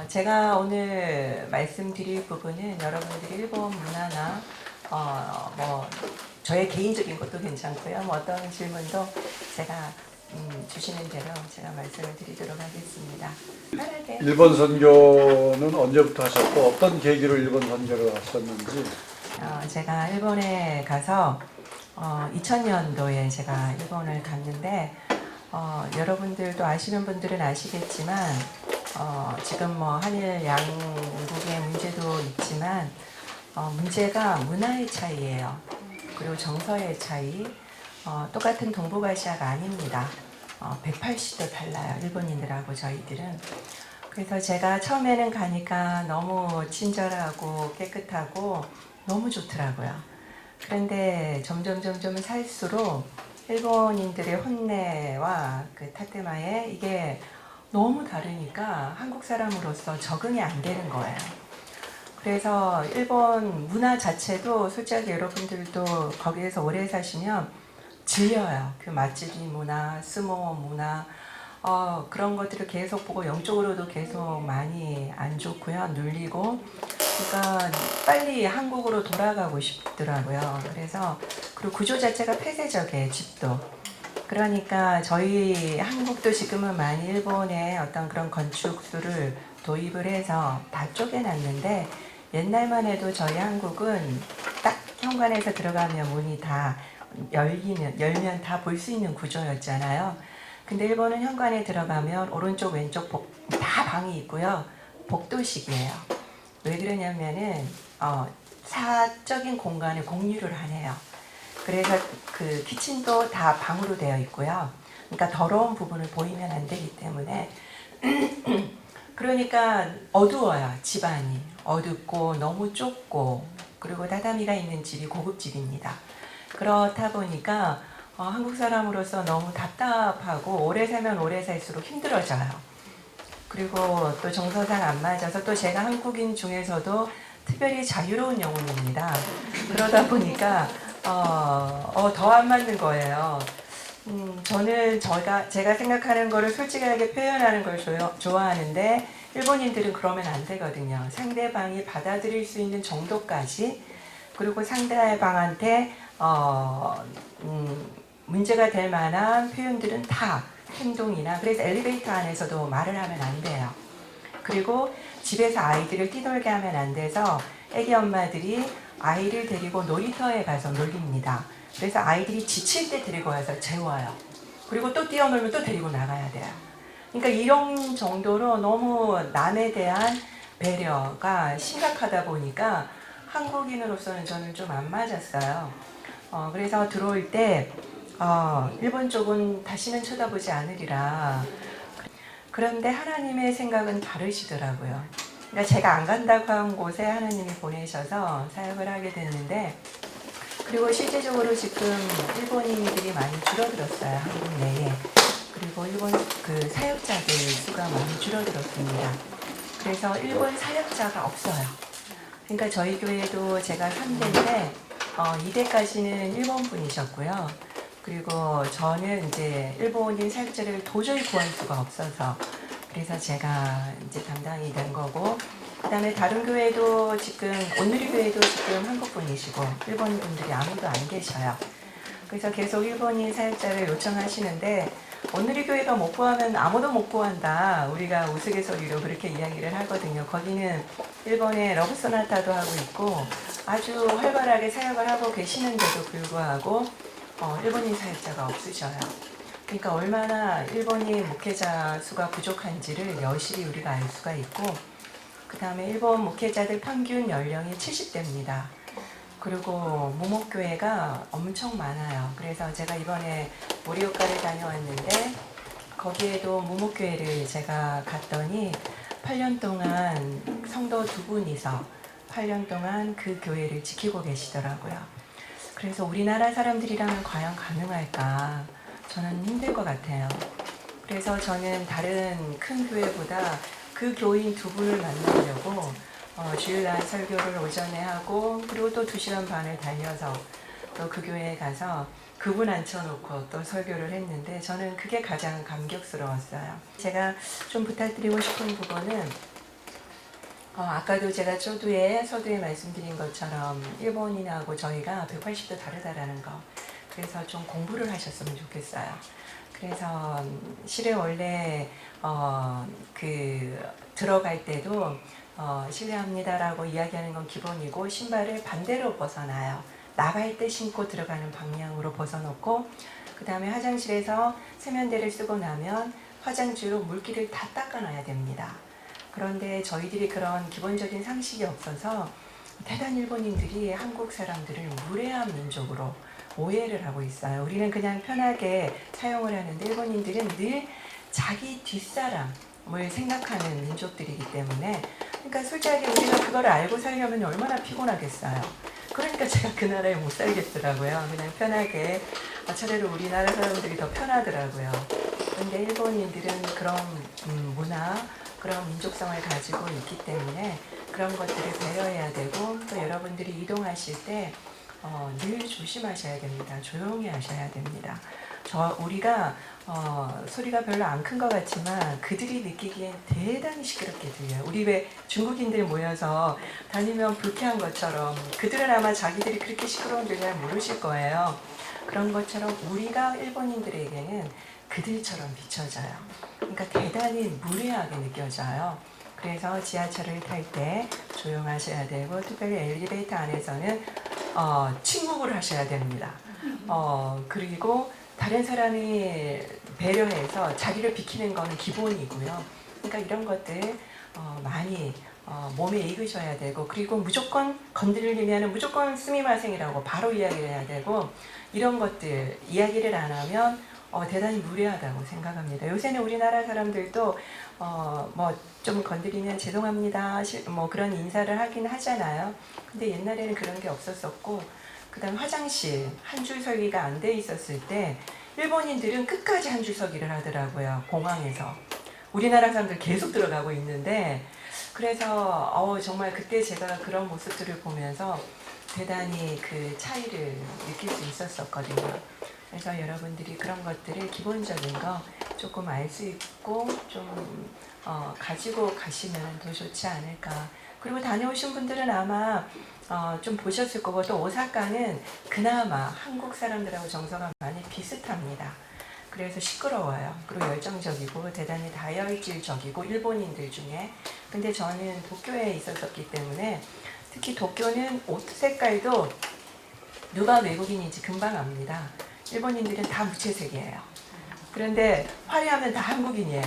제가 오늘 말씀드릴 부분은 여러분들이 일본 문화나 저의 개인적인 것도 괜찮고요. 어떤 질문도 제가 주시는 대로 제가 말씀을 드리도록 하겠습니다. 편하게. 일본 선교는 언제부터 하셨고 어떤 계기로 일본 선교를 하셨는지. 제가 일본에 가서 2000년도에 제가 일본을 갔는데 여러분들도 아시는 분들은 아시겠지만 지금 한일 양국의 문제도 있지만 문제가 문화의 차이예요. 그리고 정서의 차이. 똑같은 동북아시아가 아닙니다. 180도 달라요. 일본인들하고 저희들은. 그래서 제가 처음에는 가니까 너무 친절하고 깨끗하고 너무 좋더라고요. 그런데 점점 살수록 일본인들의 혼내와 그 타테마에 이게 너무 다르니까 한국 사람으로서 적응이 안 되는 거예요. 그래서 일본 문화 자체도 솔직히 여러분들도 거기에서 오래 사시면 질려요. 그 맛집이 문화, 스모 문화, 그런 것들을 계속 보고 영적으로도 계속 많이 안 좋고요. 눌리고. 그러니까 빨리 한국으로 돌아가고 싶더라고요. 그래서 그리고 구조 자체가 폐쇄적이에요. 집도. 그러니까 저희 한국도 지금은 많이 일본의 어떤 그런 건축수를 도입을 해서 다 쪼개놨는데 옛날만 해도 저희 한국은 딱 현관에서 들어가면 문이 다 열면 다 볼 수 있는 구조였잖아요. 근데 일본은 현관에 들어가면 오른쪽 왼쪽 다 방이 있고요. 복도식이에요. 왜 그러냐면은 사적인 공간을 공유를 하네요. 그래서 그 키친도 다 방으로 되어 있고요. 그러니까 더러운 부분을 보이면 안 되기 때문에 그러니까 어두워요. 집안이 어둡고 너무 좁고 그리고 다다미가 있는 집이 고급집입니다. 그렇다 보니까 한국 사람으로서 너무 답답하고 오래 살면 오래 살수록 힘들어져요. 그리고 또 정서상 안 맞아서 또 제가 한국인 중에서도 특별히 자유로운 영혼입니다. 그러다 보니까 더 안 맞는 거예요. 저는 제가 생각하는 거를 솔직하게 표현하는 걸 좋아하는데 일본인들은 그러면 안 되거든요. 상대방이 받아들일 수 있는 정도까지 그리고 상대방한테 문제가 될 만한 표현들은 다 행동이나 그래서 엘리베이터 안에서도 말을 하면 안 돼요. 그리고 집에서 아이들을 뛰놀게 하면 안 돼서 애기 엄마들이 아이를 데리고 놀이터에 가서 놀립니다. 그래서 아이들이 지칠 때 데리고 와서 재워요. 그리고 또 뛰어놀면 또 데리고 나가야 돼요. 그러니까 이런 정도로 너무 남에 대한 배려가 심각하다 보니까 한국인으로서는 저는 좀 안 맞았어요. 그래서 들어올 때 일본 쪽은 다시는 쳐다보지 않으리라. 그런데 하나님의 생각은 다르시더라고요. 그러니까 제가 안 간다고 한 곳에 하나님이 보내셔서 사역을 하게 됐는데 그리고 실제적으로 지금 일본인들이 많이 줄어들었어요. 한국 내에. 그리고 일본 그 사역자들 수가 많이 줄어들었습니다. 그래서 일본 사역자가 없어요. 그러니까 저희 교회도 제가 3대인데 2대까지는 일본 분이셨고요. 그리고 저는 이제 일본인 사역자를 도저히 구할 수가 없어서 그래서 제가 이제 담당이 된 거고 그다음에 다른 교회도 지금 온누리 교회도 지금 한국 분이시고 일본 분들이 아무도 안 계셔요. 그래서 계속 일본인 사역자를 요청하시는데 온누리 교회가 못 구하면 아무도 못 구한다. 우리가 우스갯소리로 그렇게 이야기를 하거든요. 거기는 일본의 러브 소나타도 하고 있고 아주 활발하게 사역을 하고 계시는데도 불구하고 일본인 사역자가 없으셔요. 그러니까 얼마나 일본인 목회자 수가 부족한지를 여실히 우리가 알 수가 있고 그 다음에 일본 목회자들 평균 연령이 70대입니다. 그리고 무목교회가 엄청 많아요. 그래서 제가 이번에 모리오카를 다녀왔는데 거기에도 무목교회를 제가 갔더니 8년 동안 성도 2분이서 8년 동안 그 교회를 지키고 계시더라고요. 그래서 우리나라 사람들이라면 과연 가능할까? 저는 힘들 것 같아요. 그래서 저는 다른 큰 교회보다 그 교인 2분을 만나려고 주일날 설교를 오전에 하고 그리고 또 2시간 반을 달려서 또 그 교회에 가서 그분 앉혀놓고 또 설교를 했는데 저는 그게 가장 감격스러웠어요. 제가 좀 부탁드리고 싶은 부분은 아까도 제가 서두에 말씀드린 것처럼 일본인하고 저희가 180도 다르다라는 거. 그래서 좀 공부를 하셨으면 좋겠어요. 그래서 실은 원래 들어갈 때도 실례합니다라고 이야기하는 건 기본이고 신발을 반대로 벗어나요. 나갈 때 신고 들어가는 방향으로 벗어놓고 그 다음에 화장실에서 세면대를 쓰고 나면 화장지로 물기를 다 닦아놔야 됩니다. 그런데 저희들이 그런 기본적인 상식이 없어서 대단 일본인들이 한국 사람들을 무례한 민족으로 오해를 하고 있어요. 우리는 그냥 편하게 사용을 하는데 일본인들은 늘 자기 뒷사람을 생각하는 민족들이기 때문에 그러니까 솔직하게 우리가 그걸 알고 살려면 얼마나 피곤하겠어요. 그러니까 제가 그 나라에 못 살겠더라고요. 그냥 편하게 차라리 우리나라 사람들이 더 편하더라고요. 그런데 일본인들은 그런 문화, 그런 민족성을 가지고 있기 때문에 그런 것들을 배려해야 되고 또 여러분들이 이동하실 때 늘 조심하셔야 됩니다. 조용히 하셔야 됩니다. 우리가 소리가 별로 안 큰 것 같지만 그들이 느끼기엔 대단히 시끄럽게 들려요. 우리 왜 중국인들 모여서 다니면 불쾌한 것처럼 그들은 아마 자기들이 그렇게 시끄러운 줄 잘 모르실 거예요. 그런 것처럼 우리가 일본인들에게는 그들처럼 비춰져요. 그러니까 대단히 무례하게 느껴져요. 그래서 지하철을 탈 때 조용하셔야 되고 특별히 엘리베이터 안에서는 침묵을 하셔야 됩니다. 그리고 다른 사람이 배려해서 자리를 비키는 건 기본이고요. 그러니까 이런 것들 많이 몸에 익으셔야 되고 그리고 무조건 건드리면 무조건 스미마생이라고 바로 이야기를 해야 되고 이런 것들 이야기를 안 하면 대단히 무례하다고 생각합니다. 요새는 우리나라 사람들도 뭐 좀 건드리면 죄송합니다 뭐 그런 인사를 하긴 하잖아요. 근데 옛날에는 그런 게 없었었고 그 다음 화장실 한 줄 서기가 안 돼 있었을 때 일본인들은 끝까지 한 줄 서기를 하더라고요. 공항에서. 우리나라 사람들 계속 들어가고 있는데 그래서 정말 그때 제가 그런 모습들을 보면서 대단히 그 차이를 느낄 수 있었거든요. 그래서 여러분들이 그런 것들을 기본적인 거 조금 알 수 있고 좀 가지고 가시면 더 좋지 않을까. 그리고 다녀오신 분들은 아마 좀 보셨을 거고 또 오사카는 그나마 한국 사람들하고 정서가 많이 비슷합니다. 그래서 시끄러워요. 그리고 열정적이고 대단히 다혈질적이고 일본인들 중에. 근데 저는 도쿄에 있었기 때문에 특히 도쿄는 옷 색깔도 누가 외국인인지 금방 압니다. 일본인들은 다 무채색이에요. 그런데 화려하면 다 한국인이에요.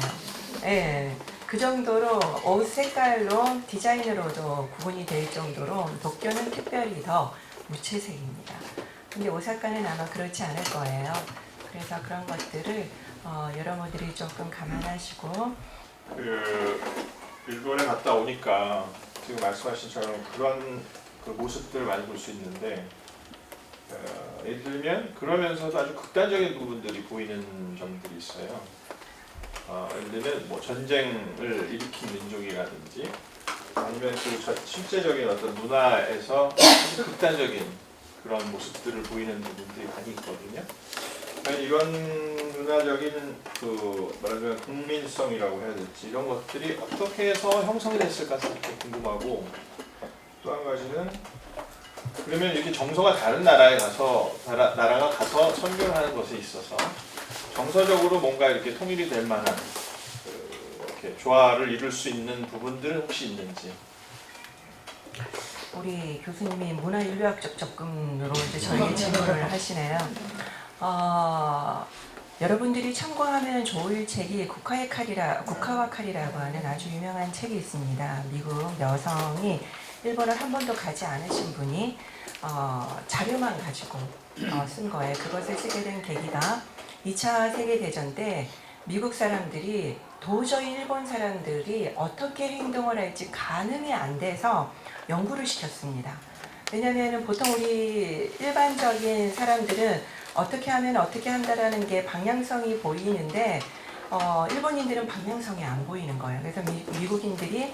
예, 그 정도로 옷 색깔로 디자인으로도 구분이 될 정도로 도쿄는 특별히 더 무채색입니다. 근데 오사카는 아마 그렇지 않을 거예요. 그래서 그런 것들을 여러분들이 조금 감안하시고 일본에 갔다 오니까 지금 말씀하신처럼 그런 그 모습들을 많이 볼 수 있는데 예를 들면 그러면서도 아주 극단적인 부분들이 보이는 점들이 있어요. 예를 들면 뭐 전쟁을 일으킨 민족이라든지 아니면 그 실제적인 어떤 문화에서 아주 극단적인 그런 모습들을 보이는 부분들이 많이 있거든요. 이런 문화적인 그 말하자면 국민성이라고 해야 될지 이런 것들이 어떻게 해서 형성이 됐을까 궁금하고 또 한 가지는 그러면 이렇게 정서가 다른 나라에 가서 나라가 가서 선교를 하는 것에 있어서 정서적으로 뭔가 이렇게 통일이 될 만한 이렇게 조화를 이룰 수 있는 부분들은 혹시 있는지. 우리 교수님이 문화인류학적 접근으로 이제 저에게 질문을 하시네요. 여러분들이 참고하면 좋을 책이 국화와 칼이라고 하는 아주 유명한 책이 있습니다. 미국 여성이 일본을 한 번도 가지 않으신 분이 자료만 가지고 쓴 거예요. 그것을 쓰게 된 계기가 2차 세계대전 때 미국 사람들이 도저히 일본 사람들이 어떻게 행동을 할지 가늠이 안 돼서 연구를 시켰습니다. 왜냐하면 보통 우리 일반적인 사람들은 어떻게 하면 어떻게 한다라는 게 방향성이 보이는데 일본인들은 방향성이 안 보이는 거예요. 그래서 미국인들이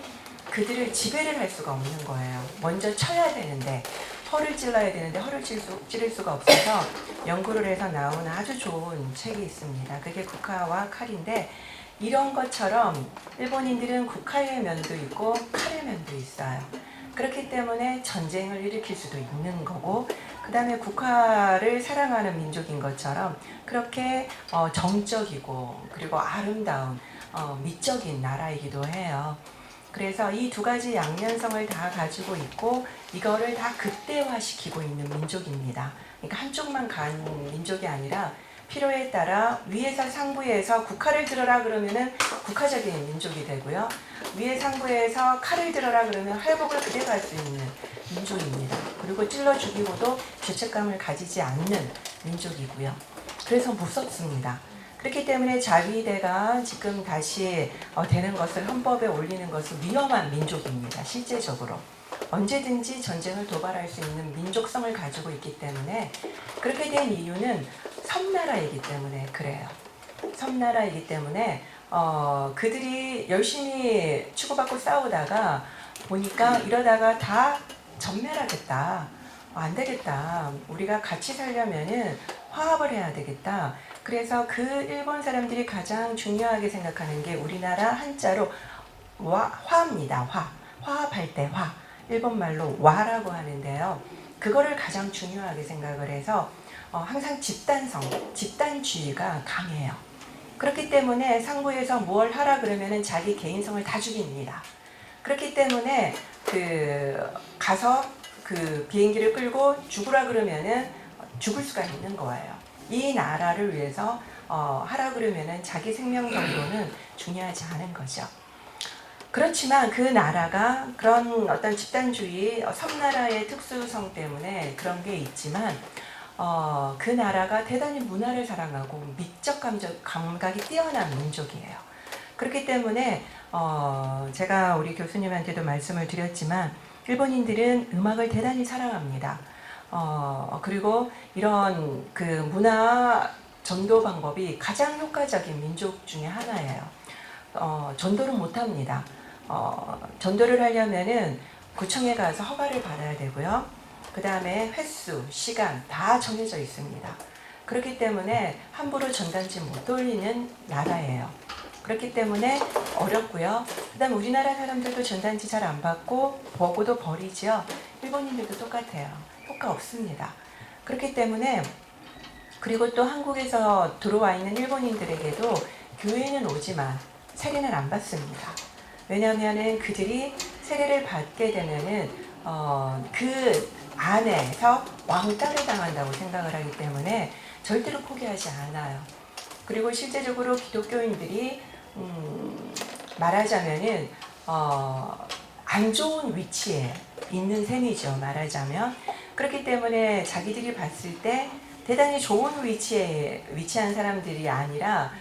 그들을 지배를 할 수가 없는 거예요. 먼저 쳐야 되는데 혀를 찔러야 되는데 혀를 찌를 수가 없어서 연구를 해서 나온 아주 좋은 책이 있습니다. 그게 국화와 칼인데 이런 것처럼 일본인들은 국칼의 면도 있고 칼의 면도 있어요. 그렇기 때문에 전쟁을 일으킬 수도 있는 거고, 그 다음에 국화를 사랑하는 민족인 것처럼 그렇게 정적이고 그리고 아름다운 미적인 나라이기도 해요. 그래서 이 두 가지 양면성을 다 가지고 있고 이거를 다 극대화시키고 있는 민족입니다. 그러니까 한쪽만 간 민족이 아니라 필요에 따라 위에서 상부에서 국화를 들어라 그러면은 국화적인 민족이 되고요. 위에 상부에서 칼을 들어라 그러면 활복을 그대로 할 수 있는 민족입니다. 그리고 찔러 죽이고도 죄책감을 가지지 않는 민족이고요. 그래서 무섭습니다. 그렇기 때문에 자위대가 지금 다시 되는 것을 헌법에 올리는 것은 위험한 민족입니다. 실제적으로. 언제든지 전쟁을 도발할 수 있는 민족성을 가지고 있기 때문에 그렇게 된 이유는 섬나라이기 때문에 그래요. 섬나라이기 때문에 그들이 열심히 치고받고 싸우다가 보니까 이러다가 다 전멸하겠다. 안 되겠다. 우리가 같이 살려면은 화합을 해야 되겠다. 그래서 그 일본 사람들이 가장 중요하게 생각하는 게 우리나라 한자로 화입니다. 화합할 때 화. 일본말로 와라고 하는데요. 그거를 가장 중요하게 생각을 해서 항상 집단주의가 강해요. 그렇기 때문에 상부에서 뭘 하라 그러면은 자기 개인성을 다 죽입니다. 그렇기 때문에 가서 비행기를 끌고 죽으라 그러면은 죽을 수가 있는 거예요. 이 나라를 위해서 하라 그러면은 자기 생명 정도는 중요하지 않은 거죠. 그렇지만 그 나라가 그런 어떤 집단주의 섬나라의 특수성 때문에 그런 게 있지만 그 나라가 대단히 문화를 사랑하고 미적 감각이 뛰어난 민족이에요. 그렇기 때문에 제가 우리 교수님한테도 말씀을 드렸지만 일본인들은 음악을 대단히 사랑합니다. 그리고 이런 그 문화 전도 방법이 가장 효과적인 민족 중에 하나예요. 전도를 못합니다. 전도를 하려면은 구청에 가서 허가를 받아야 되고요. 그 다음에 횟수, 시간 다 정해져 있습니다. 그렇기 때문에 함부로 전단지 못 돌리는 나라예요. 그렇기 때문에 어렵고요. 그 다음 우리나라 사람들도 전단지 잘 안 받고 버고도 버리죠. 일본인들도 똑같아요. 효과 없습니다. 그렇기 때문에 그리고 또 한국에서 들어와 있는 일본인들에게도 교회는 오지만 세례는 안 받습니다. 왜냐하면은 그들이 세례를 받게 되면은 그 안에서 왕따를 당한다고 생각을 하기 때문에 절대로 포기하지 않아요. 그리고 실제적으로 기독교인들이 말하자면은 안 좋은 위치에 있는 셈이죠. 말하자면 그렇기 때문에 자기들이 봤을 때 대단히 좋은 위치에 위치한 사람들이 아니라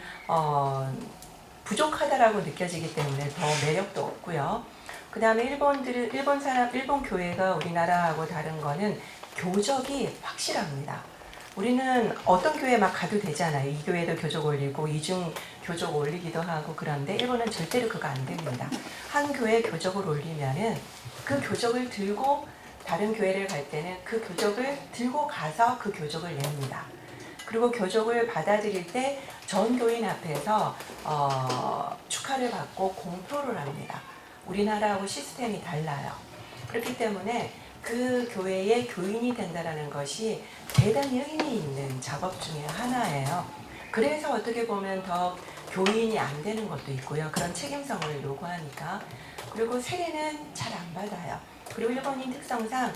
부족하다라고 느껴지기 때문에 더 매력도 없고요. 그 다음에 일본 교회가 우리나라하고 다른 거는 교적이 확실합니다. 우리는 어떤 교회 막 가도 되잖아요. 이 교회도 교적 올리고 이중 교적 올리기도 하고 그런데 일본은 절대로 그거 안 됩니다. 한 교회 교적을 올리면은 그 교적을 들고 다른 교회를 갈 때는 그 교적을 들고 가서 그 교적을 냅니다. 그리고 교적을 받아들일 때 전 교인 앞에서 축하를 받고 공표를 합니다. 우리나라하고 시스템이 달라요. 그렇기 때문에 그 교회의 교인이 된다는 것이 대단히 의미 있는 작업 중에 하나예요. 그래서 어떻게 보면 더 교인이 안 되는 것도 있고요. 그런 책임성을 요구하니까. 그리고 세례는 잘 안 받아요. 그리고 일본인 특성상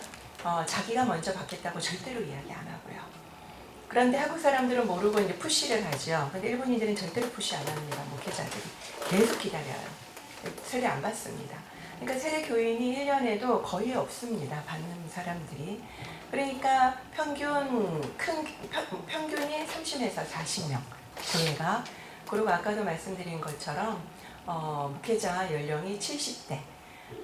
자기가 먼저 받겠다고 절대로 이야기 안 하고요. 그런데 한국 사람들은 모르고 이제 푸시를 하죠. 근데 일본인들은 절대로 푸시 안 합니다. 목회자들이. 계속 기다려요. 세례 안 받습니다. 그러니까 세례 교인이 1년에도 거의 없습니다. 받는 사람들이. 그러니까 평균이 30에서 40명 교회가. 그리고 아까도 말씀드린 것처럼 목회자 연령이 70대.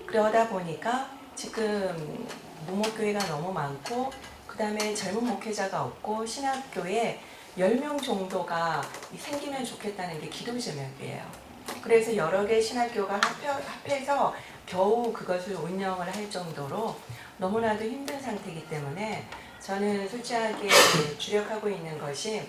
그러다 보니까 지금 무목교회가 너무 많고 그 다음에 젊은 목회자가 없고 신학교에 10명 정도가 생기면 좋겠다는 게 기도 제목이에요. 그래서 여러 개 신학교가 합해서 겨우 그것을 운영을 할 정도로 너무나도 힘든 상태이기 때문에 저는 솔직하게 주력하고 있는 것이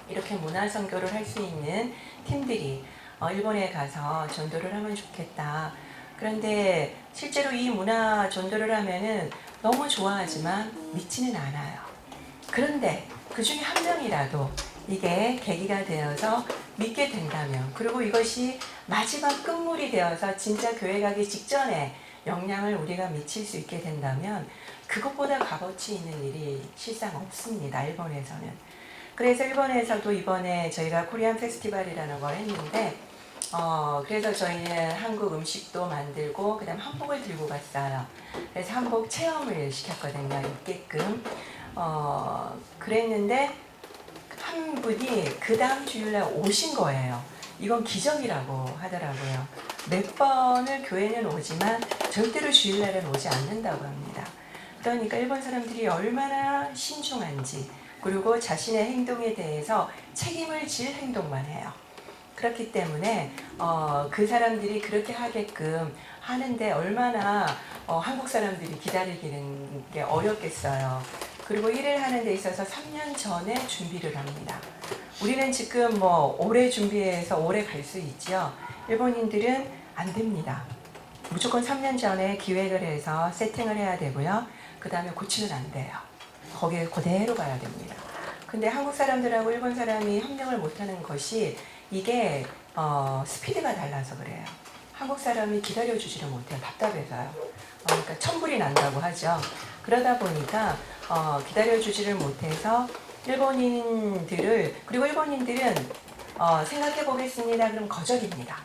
이렇게 문화선교를 할 수 있는 팀들이 일본에 가서 전도를 하면 좋겠다. 그런데 실제로 이 문화 전도를 하면은 너무 좋아하지만 믿지는 않아요. 그런데 그 중에 한 명이라도 이게 계기가 되어서 믿게 된다면, 그리고 이것이 마지막 끝물이 되어서 진짜 교회 가기 직전에 영향을 우리가 미칠 수 있게 된다면 그것보다 값어치 있는 일이 실상 없습니다. 일본에서는. 그래서 일본에서도 이번에 저희가 코리안 페스티벌이라는 걸 했는데 그래서 저희는 한국 음식도 만들고 그다음 한복을 들고 갔어요. 그래서 한복 체험을 시켰거든요. 있게끔. 그랬는데 한 분이 그 다음 주일날 오신 거예요. 이건 기적이라고 하더라고요. 몇 번을 교회는 오지만 절대로 주일날은 오지 않는다고 합니다. 그러니까 일본 사람들이 얼마나 신중한지, 그리고 자신의 행동에 대해서 책임을 질 행동만 해요. 그렇기 때문에 그 사람들이 그렇게 하게끔 하는데 얼마나 한국 사람들이 기다리기는 게 어렵겠어요. 그리고 일을 하는 데 있어서 3년 전에 준비를 합니다. 우리는 지금 뭐 오래 준비해서 오래 갈 수 있죠. 일본인들은 안 됩니다. 무조건 3년 전에 기획을 해서 세팅을 해야 되고요. 그 다음에 고치면 안 돼요. 거기에 그대로 가야 됩니다. 근데 한국 사람들하고 일본 사람이 협력을 못하는 것이 이게 스피드가 달라서 그래요. 한국 사람이 기다려주지를 못해요. 답답해서요. 그러니까 천불이 난다고 하죠. 그러다 보니까 기다려주지를 못해서 일본인들을, 그리고 일본인들은 생각해 보겠습니다. 그럼 거절입니다.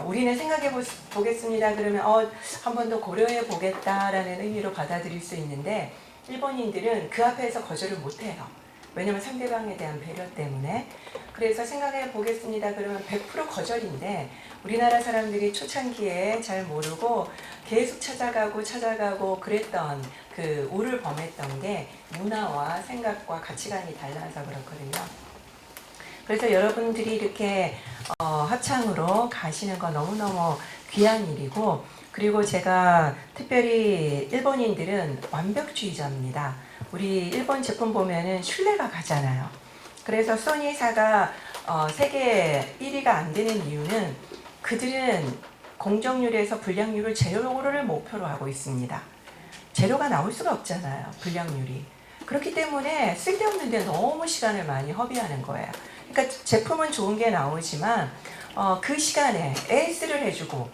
우리는 생각해 보겠습니다. 그러면 한 번 더 고려해 보겠다라는 의미로 받아들일 수 있는데 일본인들은 그 앞에서 거절을 못해요. 왜냐면 상대방에 대한 배려 때문에. 그래서 생각해 보겠습니다. 그러면 100% 거절인데 우리나라 사람들이 초창기에 잘 모르고 계속 찾아가고 그랬던 그 우를 범했던 게 문화와 생각과 가치관이 달라서 그렇거든요. 그래서 여러분들이 이렇게 합창으로 가시는 거 너무너무 귀한 일이고, 그리고 제가 특별히 일본인들은 완벽주의자입니다. 우리 일본 제품 보면은 신뢰가 가잖아요. 그래서 소니사가 세계 1위가 안 되는 이유는 그들은 공정률에서 불량률을 제로를 목표로 하고 있습니다. 제로가 나올 수가 없잖아요. 불량률이. 그렇기 때문에 쓸데없는데 너무 시간을 많이 허비하는 거예요. 그러니까 제품은 좋은 게 나오지만 그 시간에 AS를 해주고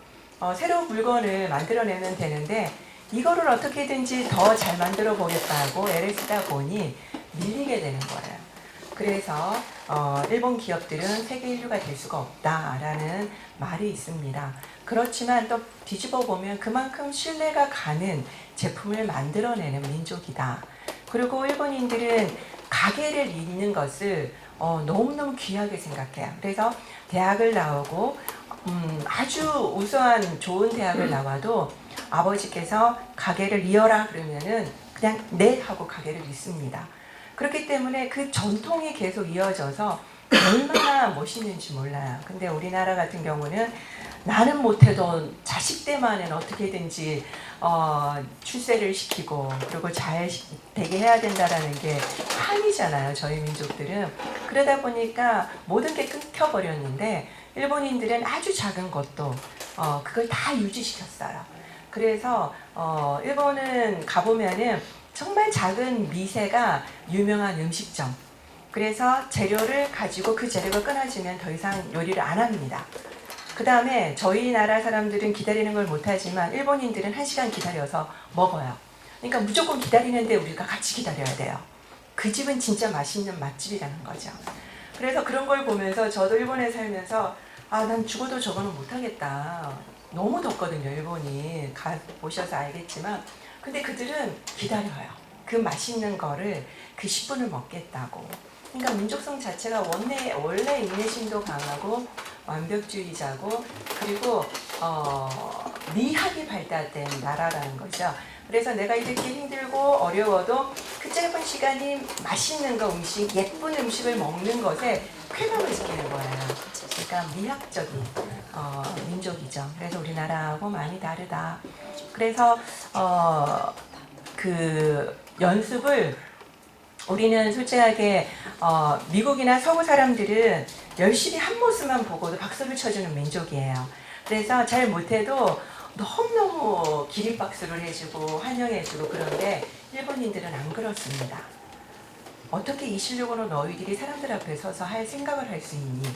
새로운 물건을 만들어내면 되는데 이거를 어떻게든지 더 잘 만들어 보겠다고 애를 쓰다 보니 밀리게 되는 거예요. 그래서 일본 기업들은 세계 인류가 될 수가 없다라는 말이 있습니다. 그렇지만 또 뒤집어 보면 그만큼 신뢰가 가는 제품을 만들어내는 민족이다. 그리고 일본인들은 가게를 잇는 것을 너무너무 귀하게 생각해요. 그래서 대학을 나오고 아주 우수한 좋은 대학을 나와도 아버지께서 가게를 이어라 그러면은 그냥 네 하고 가게를 잇습니다. 그렇기 때문에 그 전통이 계속 이어져서 얼마나 멋있는지 몰라요. 근데 우리나라 같은 경우는 나는 못해도 자식 때만은 어떻게든지 출세를 시키고 그리고 잘 되게 해야 된다라는 게 한이잖아요. 저희 민족들은. 그러다 보니까 모든 게 끊겨버렸는데 일본인들은 아주 작은 것도 그걸 다 유지시켰어요. 그래서 일본은 가보면은 정말 작은 미세가 유명한 음식점. 그래서 재료를 가지고 그 재료가 끊어지면 더 이상 요리를 안 합니다. 그 다음에 저희 나라 사람들은 기다리는 걸 못하지만 일본인들은 1시간 기다려서 먹어요. 그러니까 무조건 기다리는데 우리가 같이 기다려야 돼요. 그 집은 진짜 맛있는 맛집이라는 거죠. 그래서 그런 걸 보면서 저도 일본에 살면서 난 죽어도 저거는 못하겠다. 너무 덥거든요. 일본이. 가보셔서 알겠지만 근데 그들은 기다려요. 그 맛있는 거를 그 10분을 먹겠다고. 그러니까 민족성 자체가 원래 인내심도 강하고 완벽주의자고 그리고 미학이 발달된 나라라는 거죠. 그래서 내가 이렇게 힘들고 어려워도 그 짧은 시간이 맛있는 거 음식, 예쁜 음식을 먹는 것에 쾌감을 느끼는 거예요. 그러니까 미학적인 민족이죠. 그래서 우리나라하고 많이 다르다. 그래서 그 연습을 우리는 솔직하게 미국이나 서구 사람들은 열심히 한 모습만 보고도 박수를 쳐주는 민족이에요. 그래서 잘 못해도 너무너무 기립박수를 해주고 환영해주고 그런데 일본인들은 안 그렇습니다. 어떻게 이 실력으로 너희들이 사람들 앞에 서서 할 생각을 할 수 있니?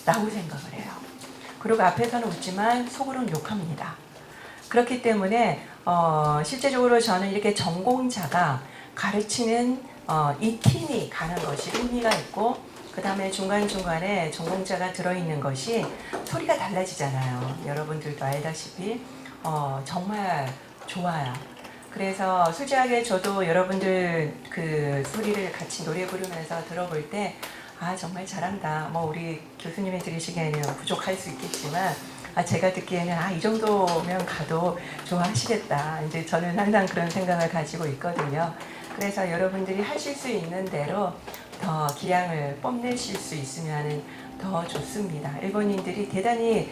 라고 생각을 해요. 그리고 앞에서는 웃지만 속으로는 욕합니다. 그렇기 때문에 실제적으로 저는 이렇게 전공자가 가르치는 이 팀이 가는 것이 의미가 있고 그 다음에 중간중간에 전공자가 들어있는 것이 소리가 달라지잖아요. 여러분들도 알다시피 정말 좋아요. 그래서 솔직하게 저도 여러분들 그 소리를 같이 노래 부르면서 들어볼 때 아 정말 잘한다. 뭐 우리 교수님이 들으시기에는 부족할 수 있겠지만 제가 듣기에는 이 정도면 가도 좋아하시겠다. 이제 저는 항상 그런 생각을 가지고 있거든요. 그래서 여러분들이 하실 수 있는 대로 더 기량을 뽐내실 수 있으면 더 좋습니다. 일본인들이 대단히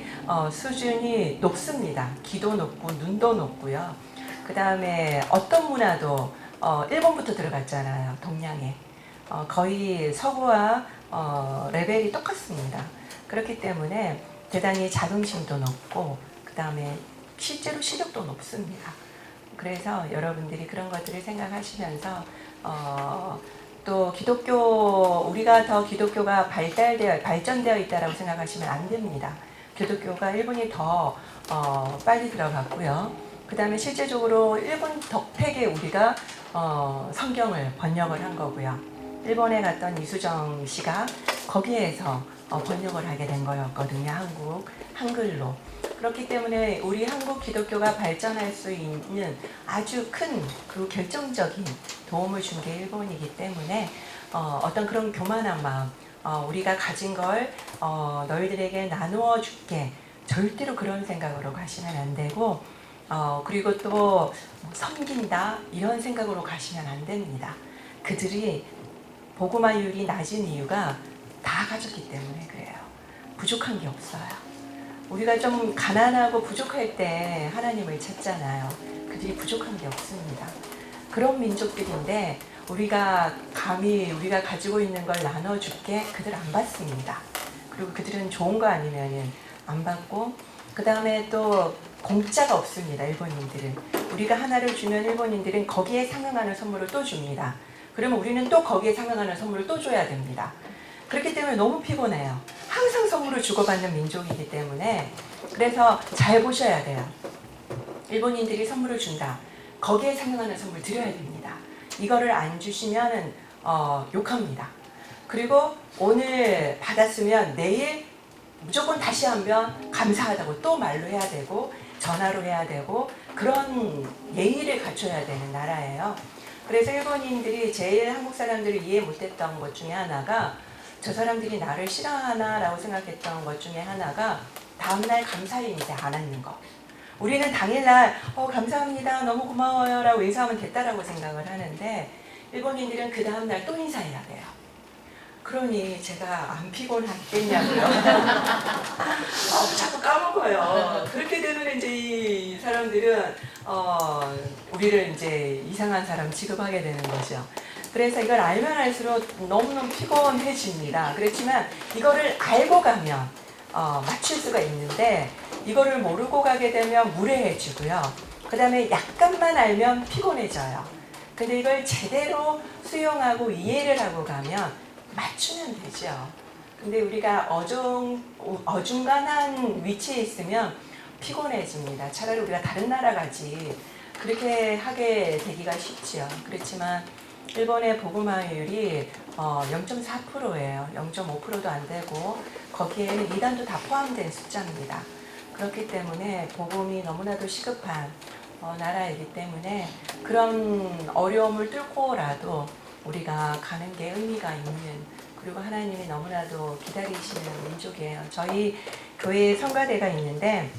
수준이 높습니다. 귀도 높고 눈도 높고요. 그 다음에 어떤 문화도 일본부터 들어갔잖아요. 동양에. 거의 서구와 레벨이 똑같습니다. 그렇기 때문에 대단히 자긍심도 높고 그 다음에 실제로 실력도 높습니다. 그래서 여러분들이 그런 것들을 생각하시면서 또 기독교 우리가 더 기독교가 발전되어 있다라고 생각하시면 안 됩니다. 기독교가 일본이 더 빨리 들어갔고요. 그 다음에 실제적으로 일본 덕택에 우리가 성경을 번역을 한 거고요. 일본에 갔던 이수정 씨가 거기에서 번역을 하게 된 거였거든요. 한글로. 그렇기 때문에 우리 한국 기독교가 발전할 수 있는 아주 큰 그 결정적인 도움을 준 게 일본이기 때문에 어떤 그런 교만한 마음, 우리가 가진 걸 너희들에게 나누어 줄게. 절대로 그런 생각으로 가시면 안 되고 그리고 또 섬긴다 이런 생각으로 가시면 안 됩니다. 그들이 복음화율이 낮은 이유가 다 가졌기 때문에 그래요. 부족한 게 없어요. 우리가 좀 가난하고 부족할 때 하나님을 찾잖아요. 그들이 부족한 게 없습니다. 그런 민족들인데 우리가 감히 우리가 가지고 있는 걸 나눠줄게 그들 안 받습니다. 그리고 그들은 좋은 거 아니면 안 받고 그 다음에 또 공짜가 없습니다. 일본인들은. 우리가 하나를 주면 일본인들은 거기에 상응하는 선물을 또 줍니다. 그러면 우리는 또 거기에 상응하는 선물을 또 줘야 됩니다. 그렇기 때문에 너무 피곤해요. 항상 선물을 주고받는 민족이기 때문에 그래서 잘 보셔야 돼요. 일본인들이 선물을 준다. 거기에 상응하는 선물 드려야 됩니다. 이거를 안 주시면 욕합니다. 그리고 오늘 받았으면 내일 무조건 다시 한번 감사하다고 또 말로 해야 되고 전화로 해야 되고 그런 예의를 갖춰야 되는 나라예요. 그래서 일본인들이 제일 한국 사람들을 이해 못했던 것 중에 하나가 저 사람들이 나를 싫어하나라고 생각했던 것 중에 하나가 다음날 감사 인사 안 하는 거. 우리는 당일날 감사합니다 너무 고마워요 라고 인사하면 됐다라고 생각을 하는데 일본인들은 그 다음날 또 인사해야 돼요. 그러니 제가 안 피곤하겠냐고요. 자꾸 까먹어요. 그렇게 되면 이제 이 사람들은 우리를 이제 이상한 사람 취급하게 되는 거죠. 그래서 이걸 알면 알수록 너무너무 피곤해집니다. 그렇지만 이거를 알고 가면 맞출 수가 있는데 이거를 모르고 가게 되면 무례해지고요. 그 다음에 약간만 알면 피곤해져요. 근데 이걸 제대로 수용하고 이해를 하고 가면 맞추면 되죠. 근데 우리가 어중간한 위치에 있으면 피곤해집니다. 차라리 우리가 다른 나라 가지 그렇게 하게 되기가 쉽죠. 그렇지만 일본의 복음화율이 0.4%예요. 0.5%도 안 되고 거기에는 이단도 다 포함된 숫자입니다. 그렇기 때문에 복음이 너무나도 시급한 나라이기 때문에 그런 어려움을 뚫고라도 우리가 가는 게 의미가 있는 그리고 하나님이 너무나도 기다리시는 민족이에요. 저희 교회에 성가대가 있는데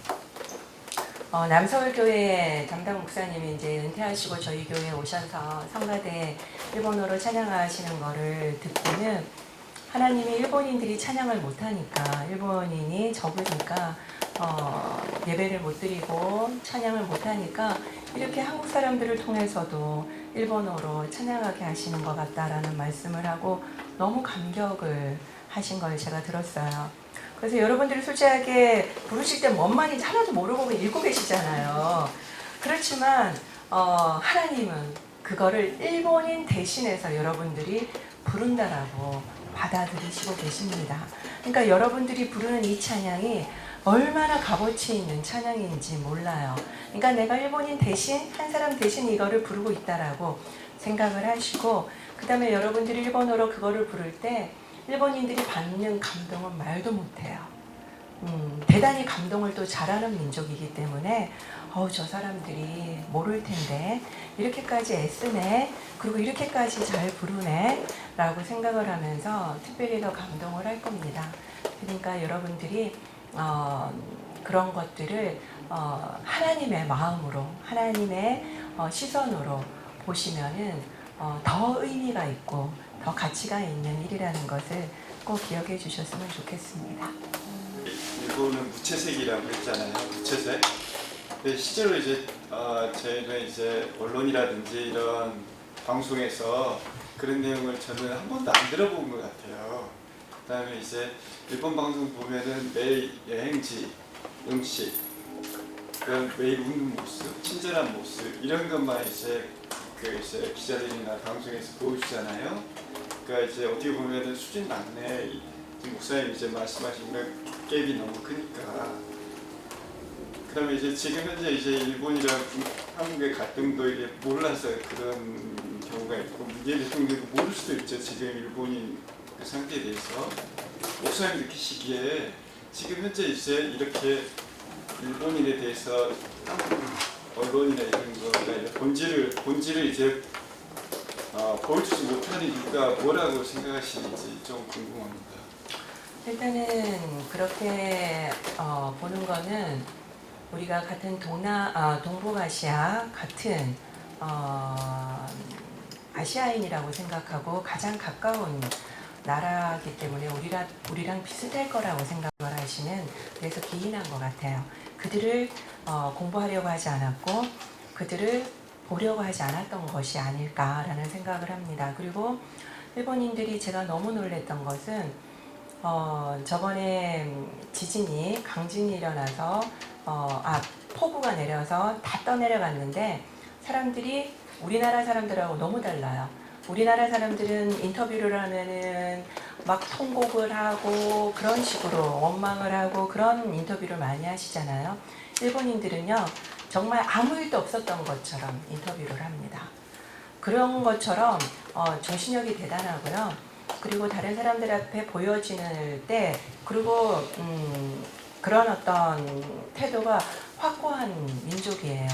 남서울교회 담당 목사님이 이제 은퇴하시고 저희 교회에 오셔서 성가대 일본어로 찬양하시는 거를 듣고는 하나님이 일본인들이 찬양을 못하니까 일본인이 적으니까 예배를 못 드리고 찬양을 못 하니까 이렇게 한국 사람들을 통해서도 일본어로 찬양하게 하시는 것 같다라는 말씀을 하고 너무 감격을 하신 걸 제가 들었어요. 그래서 여러분들이 솔직하게 부르실 때 뭔 말인지 하나도 모르고 읽고 계시잖아요. 그렇지만 하나님은 그거를 일본인 대신해서 여러분들이 부른다라고 받아들이시고 계십니다. 그러니까 여러분들이 부르는 이 찬양이 얼마나 값어치 있는 찬양인지 몰라요. 그러니까 내가 일본인 대신, 한 사람 대신 이거를 부르고 있다라고 생각을 하시고, 그 다음에 여러분들이 일본어로 그거를 부를 때 일본인들이 받는 감동은 말도 못해요. 대단히 감동을 또 잘하는 민족이기 때문에 저 사람들이 모를 텐데 이렇게까지 애쓰네, 그리고 이렇게까지 잘 부르네 라고 생각을 하면서 특별히 더 감동을 할 겁니다. 그러니까 여러분들이 그런 것들을 하나님의 마음으로, 하나님의 시선으로 보시면은 더 의미가 있고 더 가치가 있는 일이라는 것을 꼭 기억해 주셨으면 좋겠습니다. 일본은 무채색이라고 했잖아요. 무채색. 근데 실제로 이제 저희는 이제 언론이라든지 이런 방송에서 그런 내용을 저는 한 번도 안 들어본 것 같아요. 그다음에 이제 일본 방송 보면은 매일 여행지, 음식, 그런 매일 웃는 모습, 친절한 모습 이런 것만 이제 이제 기자들이나 방송에서 보여주잖아요. 그러니까 이제 어떻게 보면은 수준 막내 목사님 이제 말씀하신 그 갭이 너무 크니까. 그다음에 이제 지금 현재 이제 일본이랑 한국의 갈등도 이게 몰라서 그런 경우가 있고 문재인 대통령도 모를 수도 있죠. 지금 일본인 그 상태에 대해서 목사님 느끼시기에 지금 현재 이제 이렇게 일본인에 대해서 한국 언론이나 이런 거가 본질을 이제 보여주지 못하는 이유가 뭐라고 생각하시는지 좀 궁금합니다. 일단은 그렇게 보는 거는 우리가 같은 동북아시아 같은 아시아인이라고 생각하고 가장 가까운 나라이기 때문에 우리랑 비슷할 거라고 생각을 하시는, 그래서 기인한 것 같아요. 그들을 공부하려고 하지 않았고 그들을 보려고 하지 않았던 것이 아닐까라는 생각을 합니다. 그리고 일본인들이 제가 너무 놀랬던 것은 저번에 지진이, 강진이 일어나서 폭우가 내려서 다 떠내려갔는데 사람들이 우리나라 사람들하고 너무 달라요. 우리나라 사람들은 인터뷰를 하면은 막 통곡을 하고 그런 식으로 원망을 하고 그런 인터뷰를 많이 하시잖아요. 일본인들은요 정말 아무 일도 없었던 것처럼 인터뷰를 합니다. 그런 것처럼 정신력이 대단하고요. 그리고 다른 사람들 앞에 보여지는 때, 그리고 그런 어떤 태도가 확고한 민족이에요.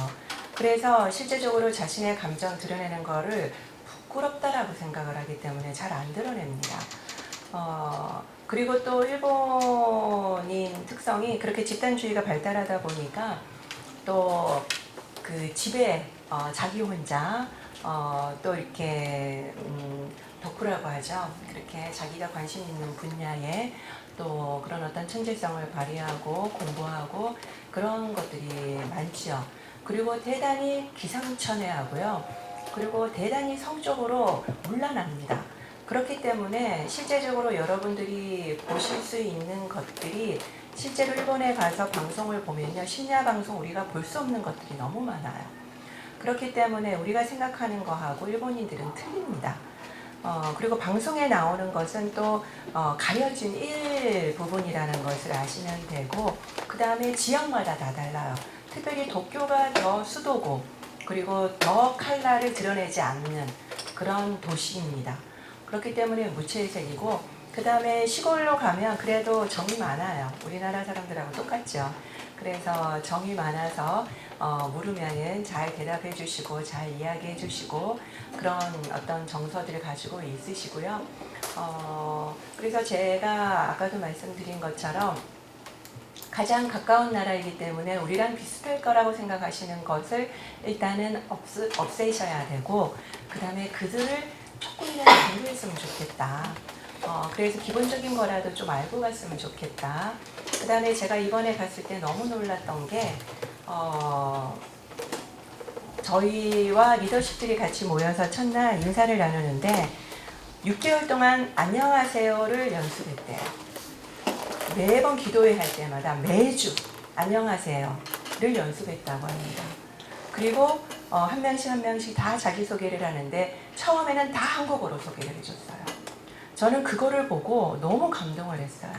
그래서 실제적으로 자신의 감정 드러내는 거를 부끄럽다라고 생각을 하기 때문에 잘 안 드러냅니다. 그리고 또 일본인 특성이 그렇게 집단주의가 발달하다 보니까 또 그 집에 자기 혼자 또 이렇게 덕후라고 하죠. 그렇게 자기가 관심 있는 분야에 또 그런 어떤 천재성을 발휘하고 공부하고 그런 것들이 많죠. 그리고 대단히 기상천외하고요. 그리고 대단히 성적으로 문란합니다. 그렇기 때문에 실제적으로 여러분들이 보실 수 있는 것들이 실제로 일본에 가서 방송을 보면요. 심야 방송 우리가 볼 수 없는 것들이 너무 많아요. 그렇기 때문에 우리가 생각하는 거하고 일본인들은 틀립니다. 그리고 방송에 나오는 것은 또 가려진 일부분이라는 것을 아시면 되고, 그 다음에 지역마다 다 달라요. 특별히 도쿄가 더 수도고 그리고 더 칼라를 드러내지 않는 그런 도시입니다. 그렇기 때문에 무채색이고, 그 다음에 시골로 가면 그래도 정이 많아요. 우리나라 사람들하고 똑같죠. 그래서 정이 많아서 물으면은 잘 대답해 주시고 잘 이야기해 주시고 그런 어떤 정서들을 가지고 있으시고요. 그래서 제가 아까도 말씀드린 것처럼 가장 가까운 나라이기 때문에 우리랑 비슷할 거라고 생각하시는 것을 일단은 없애셔야 되고, 그 다음에 그들을 조금이라도 공부했으면 좋겠다. 그래서 기본적인 거라도 좀 알고 갔으면 좋겠다. 그다음에 제가 이번에 갔을 때 너무 놀랐던 게 저희와 리더십들이 같이 모여서 첫날 인사를 나누는데 6개월 동안 안녕하세요를 연습했대요. 매번 기도회 할 때마다 매주 안녕하세요를 연습했다고 합니다. 그리고 한 명씩 한 명씩 다 자기소개를 하는데 처음에는 다 한국어로 소개를 해줬어요. 저는 그거를 보고 너무 감동을 했어요.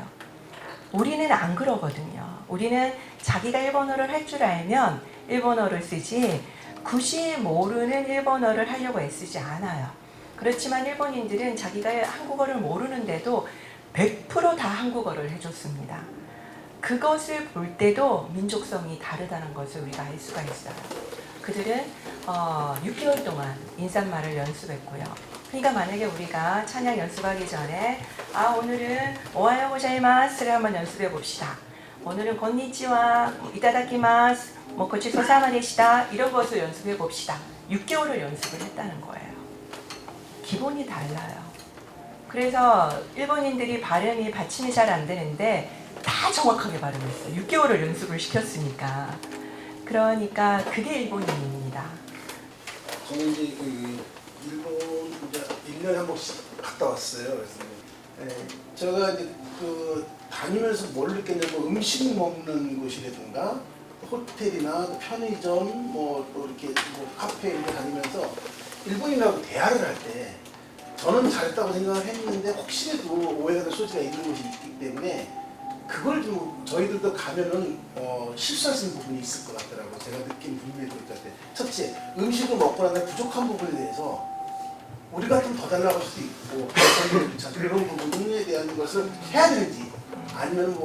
우리는 안 그러거든요. 우리는 자기가 일본어를 할 줄 알면 일본어를 쓰지 굳이 모르는 일본어를 하려고 애쓰지 않아요. 그렇지만 일본인들은 자기가 한국어를 모르는데도 100% 다 한국어를 해줬습니다. 그것을 볼 때도 민족성이 다르다는 것을 우리가 알 수가 있어요. 그들은 6개월 동안 인사말을 연습했고요. 그러니까 만약에 우리가 찬양 연습하기 전에 오늘은 오하요 고자이마스를 한번 연습해 봅시다. 오늘은 건니치와 이타다키마스 고치소사마 되시다 이런 것을 연습해 봅시다. 6개월을 연습을 했다는 거예요. 기본이 달라요. 그래서 일본인들이 발음이 받침이 잘 안 되는데 다 정확하게 발음했어요. 6개월을 연습을 시켰으니까. 그러니까 그게 일본인입니다. 저는 이제 일본 이제 1년에 한 번씩 갔다 왔어요. 그래서 제가 이제 다니면서 뭘 느꼈냐면 음식 먹는 곳이라든가 호텔이나 편의점 또 이렇게 카페 이렇게 다니면서 일본인하고 대화를 할 때 저는 잘했다고 생각을 했는데 혹시라도 오해가 될 소지가 있는 곳이 있기 때문에 그걸 좀 저희들도 가면은 실수할 수 있는 부분이 있을 것 같더라고요. 제가 느낀 부분이 그럴 때 첫째, 음식을 먹고 나면 부족한 부분에 대해서 우리가 좀 더 달라고 할 수도 있고 그런 부분에 대한 것을 해야 되는지 아니면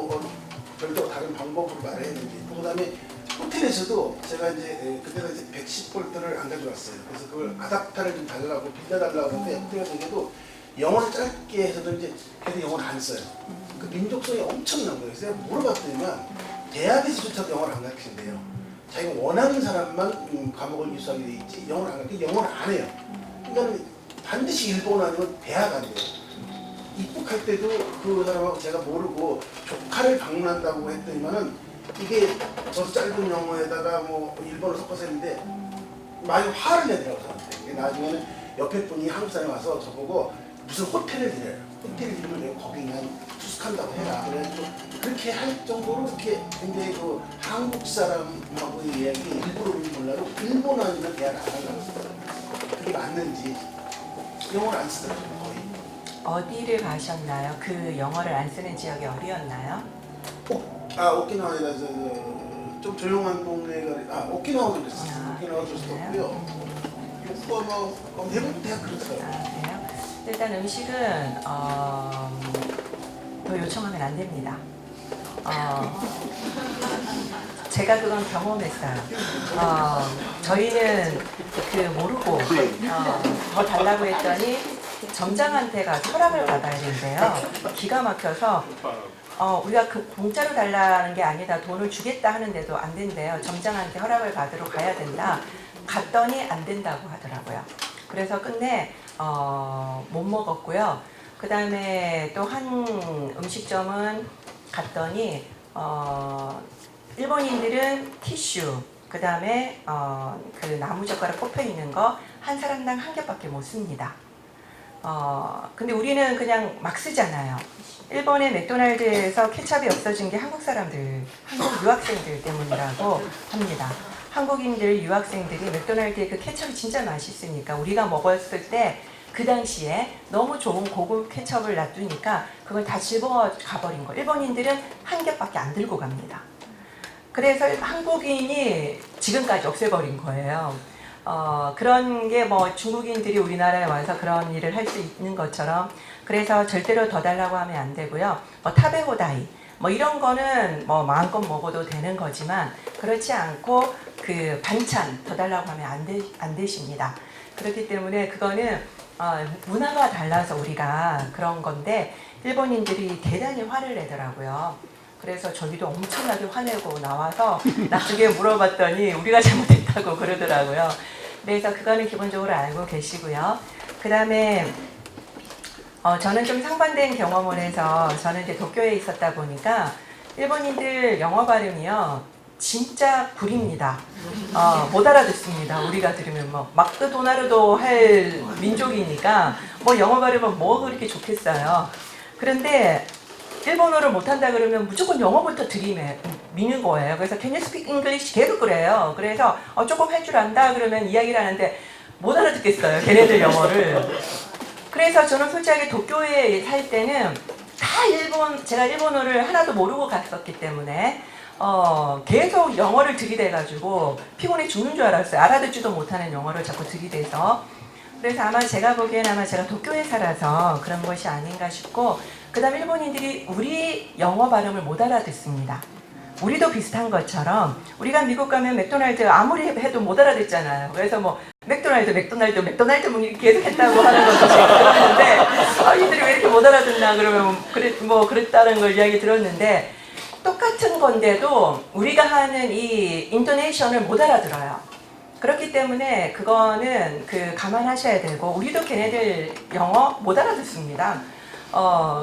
별도 다른 방법으로 말해야 되는지 그 다음에 호텔에서도 제가 이제 그때가 이제 110볼트를 안 가져왔어요. 그래서 그걸 아답타를 좀 달라고 빌려달라고 하는데 호텔에서도 영어를 짧게 해서도 이제 걔도 영어를 안 써요. 그 민족성이 엄청난 거예요. 그래서 제가 물어봤더니만 대학에서조차도 영어를 안 가르치는데요. 자기가 원하는 사람만 과목을 이수하게 돼 있지 영어를 안 가르치고 영어를 안 해요. 그러니까 반드시 일본어 아니면 대학 안 돼요. 입국할 때도 그 사람하고 제가 모르고 조카를 방문한다고 했더니만은 이게 저 짧은 영어에다가 일본어 섞어서 했는데 많이 화를 내더라고요. 저한테. 나중에는 옆에 분이 한국 사람이 와서 저보고 무슨 호텔을 드려요. 호텔 이름을 내가 거기 그냥 투숙한다고 해라. 그래가지고 그렇게 할 정도로 그렇게 굉장히 한국 사람하고의 이야기 일부러인지 몰라도 일본어 아니면 대화를 안 하려고 했어요. 그게 맞는지 영어를 안 쓰더라고요. 거의. 어디를 가셨나요? 그 영어를 안 쓰는 지역이 어디였나요? 오키나와에다 좀 조용한 동네가 오키나와도 그랬어요. 오키나와도 그랬었고요. 대부분 대학 그렇더라고요. 그래요? 일단 음식은 더 요청하면 안 됩니다. 제가 그건 경험했어요. 저희는 모르고 더 달라고 했더니 점장한테 가서 허락을 받아야 된대요. 기가 막혀서 우리가 공짜로 달라는 게 아니다. 돈을 주겠다 하는데도 안 된대요. 점장한테 허락을 받으러 가야 된다. 갔더니 안 된다고 하더라고요. 그래서 끝내 못 먹었고요. 그 다음에 또 한 음식점은 갔더니 일본인들은 티슈, 그 다음에 그 나무젓가락 꼽혀 있는 거 한 사람당 한 겹밖에 못 씁니다. 근데 우리는 그냥 막 쓰잖아요. 일본의 맥도날드에서 케찹이 없어진 게 한국 유학생들 때문이라고 합니다. 한국인들 유학생들이 맥도날드의 그 케첩이 진짜 맛있으니까 우리가 먹었을 때 그 당시에 너무 좋은 고급 케첩을 놔두니까 그걸 다 집어 가버린 거. 일본인들은 한 겹밖에 안 들고 갑니다. 그래서 한국인이 지금까지 없애버린 거예요. 그런 게 중국인들이 우리나라에 와서 그런 일을 할 수 있는 것처럼 그래서 절대로 더 달라고 하면 안 되고요. 타베호다이 이런 거는 마음껏 먹어도 되는 거지만 그렇지 않고 그 반찬 더 달라고 하면 안 되십니다. 그렇기 때문에 그거는 문화가 달라서 우리가 그런 건데 일본인들이 대단히 화를 내더라고요. 그래서 저희도 엄청나게 화내고 나와서 나중에 물어봤더니 우리가 잘못했다고 그러더라고요. 그래서 그거는 기본적으로 알고 계시고요. 그 다음에 저는 좀 상반된 경험을 해서 저는 이제 도쿄에 있었다 보니까 일본인들 영어 발음이요 진짜 구립니다. 못 알아듣습니다. 우리가 들으면 뭐 막도나르도 할 민족이니까 뭐 영어 발음은 뭐 그렇게 좋겠어요. 그런데 일본어를 못한다 그러면 무조건 영어부터 미는 거예요. 그래서 Can you speak English? 계속 그래요. 그래서 조금 할 줄 안다 그러면 이야기를 하는데 못 알아듣겠어요. 걔네들 영어를. 그래서 저는 솔직하게 도쿄에 살 때는 제가 일본어를 하나도 모르고 갔었기 때문에 계속 영어를 들이대가지고 피곤해 죽는 줄 알았어요. 알아듣지도 못하는 영어를 자꾸 들이대서. 그래서 아마 제가 보기엔 제가 도쿄에 살아서 그런 것이 아닌가 싶고, 그 다음 일본인들이 우리 영어 발음을 못 알아듣습니다. 우리도 비슷한 것처럼 우리가 미국 가면 맥도날드 아무리 해도 못 알아듣잖아요. 그래서 뭐 맥도날드 뭐 이렇게 계속 했다고 하는 것도 제가 들었는데 이들이 왜 이렇게 못 알아듣나 그러면 그랬다는 걸 이야기 들었는데, 똑같은 건데도 우리가 하는 이 인토네이션을 못 알아들어요. 그렇기 때문에 그거는 감안하셔야 되고, 우리도 걔네들 영어 못 알아듣습니다.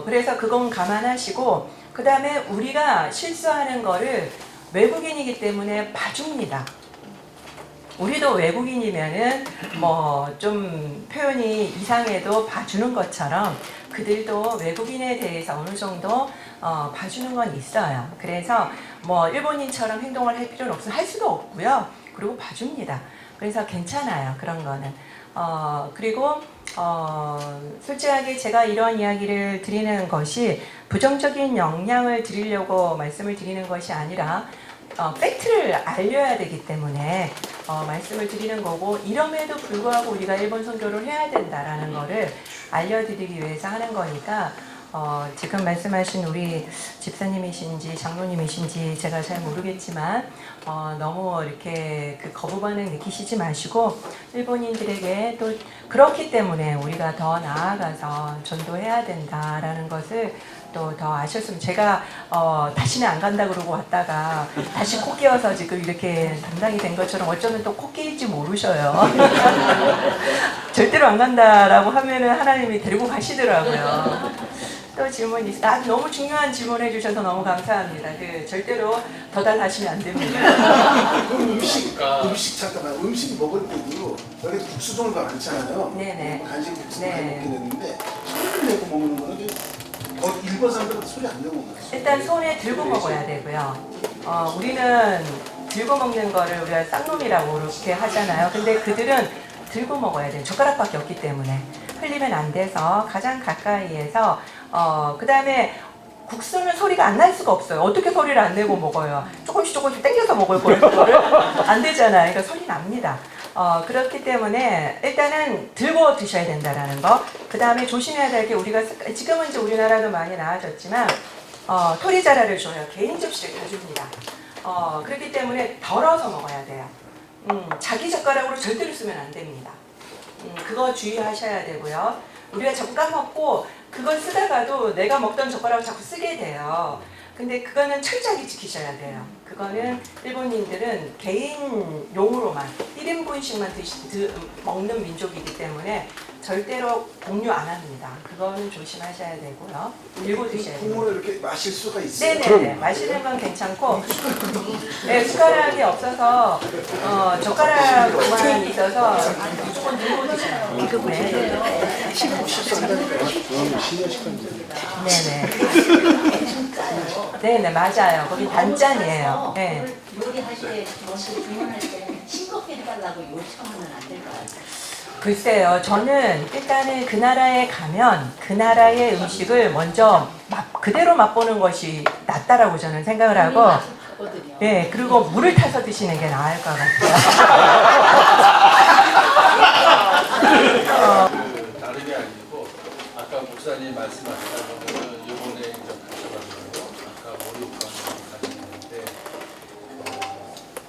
그래서 그건 감안하시고, 그 다음에 우리가 실수하는 거를 외국인이기 때문에 봐줍니다. 우리도 외국인이면은 뭐 좀 표현이 이상해도 봐주는 것처럼 그들도 외국인에 대해서 어느 정도 봐주는 건 있어요. 그래서 뭐 일본인처럼 행동을 할 필요는 없어요. 할 수도 없고요. 그리고 봐줍니다. 그래서 괜찮아요. 그런 거는. 그리고 솔직하게 제가 이런 이야기를 드리는 것이 부정적인 영향을 드리려고 말씀을 드리는 것이 아니라 팩트를 알려야 되기 때문에 말씀을 드리는 거고, 이럼에도 불구하고 우리가 일본 선교를 해야 된다라는 거를 알려드리기 위해서 하는 거니까 지금 말씀하신 우리 집사님이신지 장로님이신지 제가 잘 모르겠지만 너무 이렇게 거부 반응 느끼시지 마시고, 일본인들에게 또 그렇기 때문에 우리가 더 나아가서 전도해야 된다라는 것을 또 더 아셨으면, 제가 다시는 안 간다 그러고 왔다가 다시 코 끼어서 지금 이렇게 담당이 된 것처럼 어쩌면 또 코 끼일지 모르셔요. 절대로 안 간다라고 하면은 하나님이 데리고 가시더라고요. 또 질문 있어요. 너무 중요한 질문 해주셔서 너무 감사합니다. 절대로 더 달라하시면 안 됩니다. 음식 잠깐만, 음식 먹을 때도 여기 국수 종류가 많잖아요. 네네. 간식 국수 많이 네. 먹게 되는데 손을 내고 먹는 거는 일본 사람들은 소리 안 내고 먹어요. 일단 손에 들고 먹어야 되고요. 우리는 들고 먹는 거를 우리가 쌍놈이라고 이렇게 하잖아요. 근데 그들은 들고 먹어야 돼요. 젓가락밖에 없기 때문에 흘리면 안 돼서 가장 가까이에서 그 다음에 국수는 소리가 안 날 수가 없어요. 어떻게 소리를 안 내고 먹어요? 조금씩 당겨서 먹을 거를 안 되잖아요. 그러니까 소리 납니다. 그렇기 때문에 일단은 들고 드셔야 된다라는 거. 그 다음에 조심해야 될 게, 우리가 지금은 이제 우리나라도 많이 나아졌지만 토리자라를 줘요. 개인 접시를 다 줍니다. 그렇기 때문에 덜어서 먹어야 돼요. 자기 젓가락으로 절대로 쓰면 안 됩니다. 그거 주의하셔야 되고요. 우리가 자꾸 까먹고 그걸 쓰다가도 내가 먹던 젓가락을 자꾸 쓰게 돼요. 근데 그거는 철저하게 지키셔야 돼요. 그거는 일본인들은 개인용으로만 1인분씩만 먹는 민족이기 때문에 절대로 공유 안 합니다. 그거는 조심하셔야 되고요. 들고 드셔야 돼요. 국물을 이렇게 마실 수가 있어요. 네네네. 마시는 건 괜찮고, 네, 숟가락이 없어서 젓가락만 있어서 무조건 들고 드셔요. 이거 보세요. 네네. 네네, 맞아요. 거기 단짠이에요. 네. 요리할 때 주문할 때 싱겁게 해달라고 요청하면 안 될까요? 글쎄요, 저는 일단은 그 나라에 가면 그 나라의 음식을 먼저 그대로 맛보는 것이 낫다라고 저는 생각을 하고, 네, 그리고 물을 타서 드시는 게 나을 것 같아요. 다름이 아니고 아까 목사님 말씀하셨던 거는 일본에 이제 가셔가지고 아까 모리오카를 가셨는데